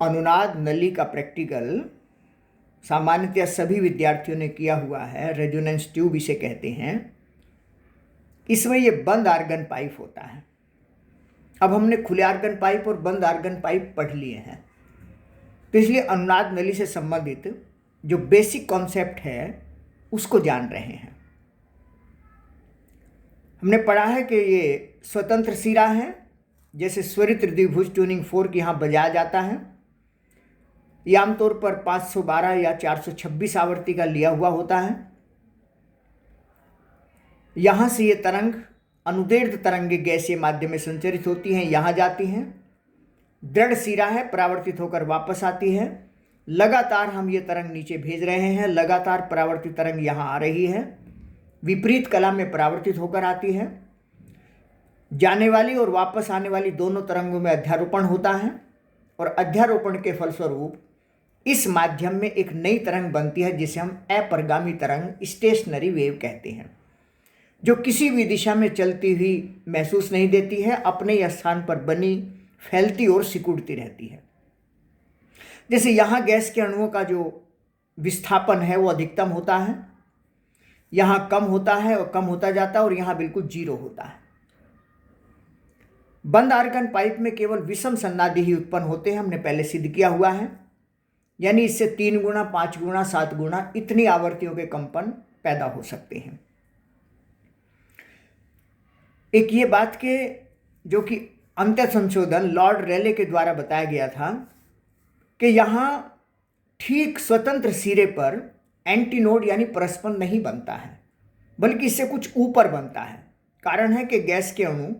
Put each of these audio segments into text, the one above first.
अनुनाद नली का प्रैक्टिकल सामान्यतः सभी विद्यार्थियों ने किया हुआ है। रेजोनेंस ट्यूब इसे कहते हैं। इसमें ये बंद आर्गन पाइप होता है। अब हमने खुले आर्गन पाइप और बंद आर्गन पाइप पढ़ लिए हैं, तो इसलिए अनुनाद नली से संबंधित जो बेसिक कॉन्सेप्ट है उसको जान रहे हैं। हमने पढ़ा है कि ये स्वतंत्र सिरा है, जैसे स्वरित द्विभुज ट्यूनिंग फोर्क यहाँ बजाया जाता है। ये आमतौर पर 512 या 426 आवृत्ति का लिया हुआ होता है। यहाँ से ये तरंग अनुदैर्ध्य तरंगे गैसीय माध्यम में संचरित होती हैं, यहाँ जाती हैं। दृढ़ सिरा है, परावर्तित होकर वापस आती है। लगातार हम ये तरंग नीचे भेज रहे हैं, लगातार परावर्तित तरंग यहाँ आ रही है, विपरीत कला में परावर्तित होकर आती है। जाने वाली और वापस आने वाली दोनों तरंगों में अध्यारोपण होता है और अध्यारोपण के फलस्वरूप इस माध्यम में एक नई तरंग बनती है जिसे हम अपरगामी तरंग स्टेशनरी वेव कहते हैं, जो किसी भी दिशा में चलती हुई महसूस नहीं देती है, अपने स्थान पर बनी फैलती और सिकुड़ती रहती है। जैसे यहाँ गैस के अणुओं का जो विस्थापन है वो अधिकतम होता है, यहाँ कम होता है और कम होता जाता है, और यहाँ बिल्कुल जीरो होता है। बंद आर्गन पाइप में केवल विषम सन्नादि ही उत्पन्न होते हैं, हमने पहले सिद्ध किया हुआ है। यानी इससे 3 गुना, 5 गुना, 7 गुना इतनी आवृत्तियों के कंपन पैदा हो सकते हैं। एक ये बात के जो कि अंत्य संशोधन लॉर्ड रेले के द्वारा बताया गया था कि यहाँ ठीक स्वतंत्र सिरे पर एंटीनोड यानी परस्पर नहीं बनता है, बल्कि इससे कुछ ऊपर बनता है। कारण है कि गैस के अणु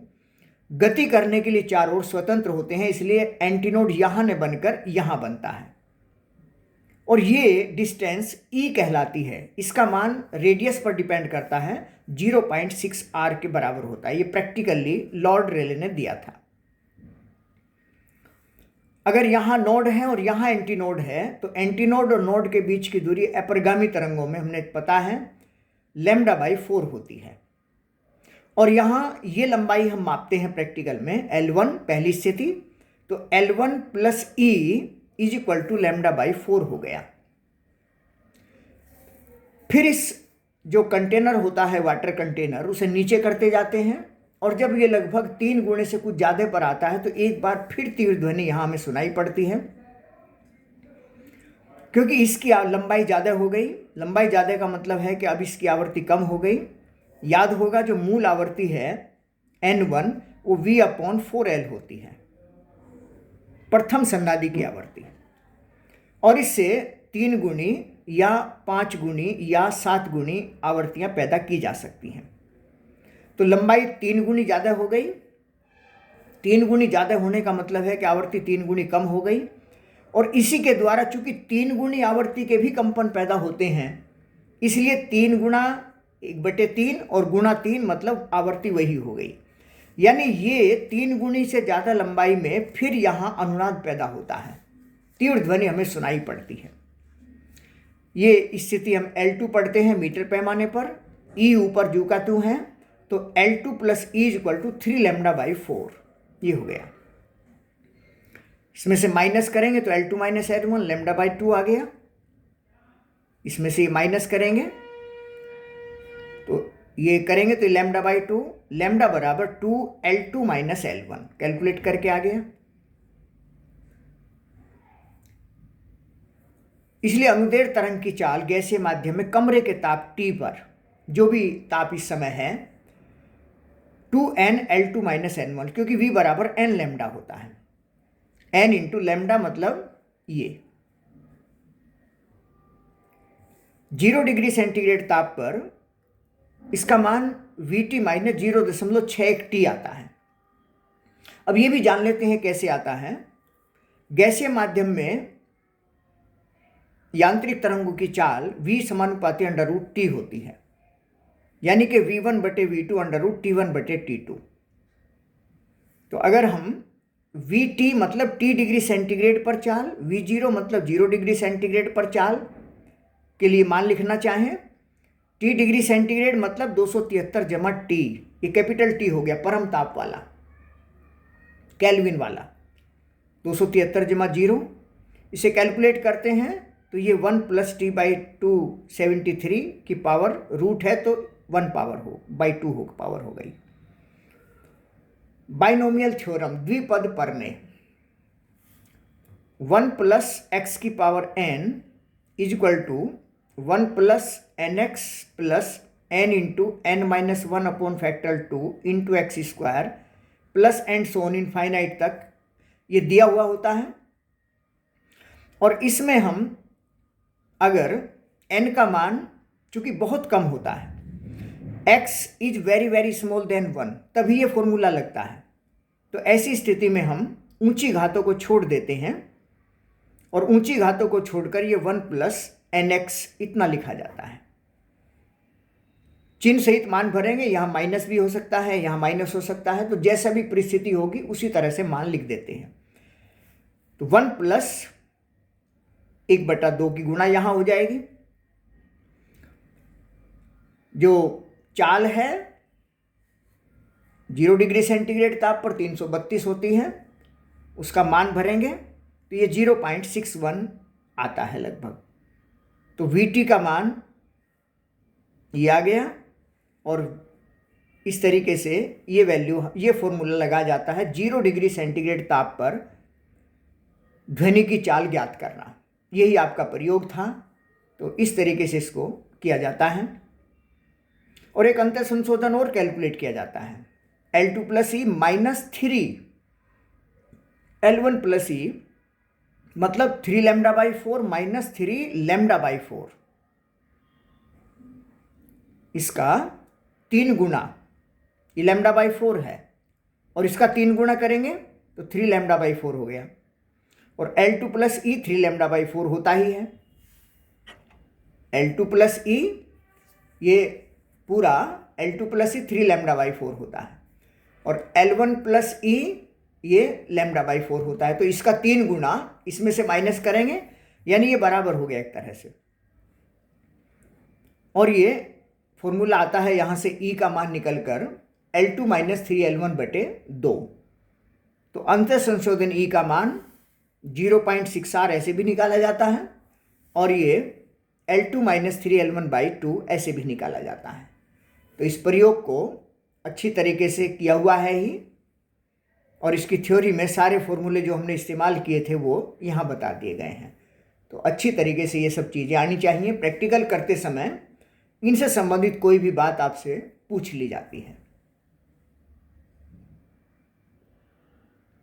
गति करने के लिए चारों ओर स्वतंत्र होते हैं, इसलिए एंटीनोड यहाँ न बनकर यहाँ बनता है, और ये डिस्टेंस ई कहलाती है। इसका मान रेडियस पर डिपेंड करता है, 0.6 r के बराबर होता है। ये प्रैक्टिकली लॉर्ड रेले ने दिया था। अगर यहाँ नोड है और यहाँ एंटीनोड है, तो एंटीनोड और नोड के बीच की दूरी अपरगामी तरंगों में हमने पता है λ/4 होती है, और यहाँ ये लंबाई हम मापते हैं प्रैक्टिकल में L1 पहली स्थिति, तो L1 + E = λ/4 हो गया। फिर इस जो कंटेनर होता है वाटर कंटेनर, उसे नीचे करते जाते हैं, और जब ये लगभग 3 गुणे से कुछ ज़्यादा पर आता है तो एक बार फिर तीव्र ध्वनि यहाँ हमें सुनाई पड़ती है, क्योंकि इसकी लंबाई ज़्यादा हो गई। लंबाई ज़्यादा का मतलब है कि अब इसकी आवृत्ति कम हो गई। याद होगा जो मूल आवृत्ति है N1 वो V/4L होती है, प्रथम सन्नादि की आवृत्ति, और इससे 3 गुणी या 5 गुणी या 7 गुणी आवृत्तियां पैदा की जा सकती हैं। तो लंबाई 3 गुणी ज़्यादा हो गई। 3 गुणी ज़्यादा होने का मतलब है कि आवृत्ति 3 गुणी कम हो गई, और इसी के द्वारा चूंकि 3 गुणी आवृत्ति के भी कंपन पैदा होते हैं, इसलिए 3 गुणा 1/3 और गुणा 3 मतलब आवृत्ति वही हो गई। यानी ये 3 गुणी से ज़्यादा लंबाई में फिर यहाँ अनुनाद पैदा होता है, तीव्र ध्वनि हमें सुनाई पड़ती है। ये स्थिति हम L2 पढ़ते हैं मीटर पैमाने पर। E ऊपर जू का त्यों है, तो L2 + E = 3 λ/4 ये हो गया। इसमें से माइनस करेंगे तो L2 - L1 λ/2 आ गया। इसमें से माइनस करेंगे तो ये करेंगे तो λ/2 λ = 2 L2 - L1 कैलकुलेट करके आ गया। इसलिए अनुदैर्ध्य तरंग की चाल गैसीय माध्यम में कमरे के ताप T पर, जो भी ताप इस समय है, 2n L2 - N1, क्योंकि V = n लैम्डा होता है। n × लैम्डा मतलब ये 0 डिग्री सेंटीग्रेड ताप पर इसका मान Vt - 0.61 T आता है। अब ये भी जान लेते हैं कैसे आता है। गैसीय माध्यम में यांत्रिक तरंगों की चाल V समानुपाती √T होती है, यानी कि V1/V2 √T1/T2। तो अगर हम Vt मतलब T डिग्री सेंटीग्रेड पर चाल, V0 मतलब 0 डिग्री सेंटीग्रेड पर चाल के लिए मान लिखना चाहें, T डिग्री सेंटीग्रेड मतलब 273 T, ये कैपिटल T हो गया, परम ताप वाला, केल्विन वाला। 273 × 0 इसे कैलकुलेट करते हैं तो ये 1 + t/273 की पावर रूट है तो 1 पावर हो बाई 2 हो पावर हो गई। बाइनोमियल थ्योरम, द्विपद प्रमेय, 1 + x की power n equal to 1 + nx + n into n-1/2 into x square plus and so on infinite तक ये दिया हुआ होता है। और इसमें हम अगर n का मान चूंकि बहुत कम होता है, x is very very small than 1, तभी ये फॉर्मूला लगता है। तो ऐसी स्थिति में हम ऊंची घातों को छोड़ देते हैं और ऊंची घातों को छोड़कर ये 1 + nx इतना लिखा जाता है। चिन्ह सहित मान भरेंगे, यहाँ माइनस भी हो सकता है, यहाँ माइनस हो सकता है, तो जैसा भी परिस्थिति होगी उसी तरह से मान लिख देते हैं। तो 1 + 1/2 की गुणा यहाँ हो जाएगी। जो चाल है 0 डिग्री सेंटीग्रेड ताप पर 332 होती है, उसका मान भरेंगे तो ये 0.61 आता है लगभग। तो VT का मान ये आ गया और इस तरीके से ये वैल्यू, ये फॉर्मूला लगाया जाता है 0 डिग्री सेंटीग्रेड ताप पर ध्वनि की चाल ज्ञात करना। यही आपका प्रयोग था। तो इस तरीके से इसको किया जाता है। और एक अंतर संशोधन और कैलकुलेट किया जाता है, L2 + E -3 L1 + E मतलब 3λ/4 - 3λ/4, इसका 3 गुना, ये λ/4 है और इसका 3 गुना करेंगे तो 3λ/4 हो गया। और L2 + E 3λ/4 होता ही है। L2 + E ये पूरा L2 + E 3λ/4 होता है और L1 + E ये λ/4 होता है। तो इसका 3 गुना इसमें से माइनस करेंगे, यानी ये बराबर हो गया एक तरह से। और ये फॉर्मूला आता है यहाँ से E का मान निकलकर L2 - 3L1/2। तो अंतर संशोधन E का मान 0.6R ऐसे भी निकाला जाता है और ये L2 - 3L1/2 ऐसे भी निकाला जाता है। तो इस प्रयोग को अच्छी तरीके से किया हुआ है ही, और इसकी थ्योरी में सारे फॉर्मूले जो हमने इस्तेमाल किए थे वो यहाँ बता दिए गए हैं। तो अच्छी तरीके से ये सब चीज़ें आनी चाहिए। प्रैक्टिकल करते समय इनसे संबंधित कोई भी बात आपसे पूछ ली जाती है।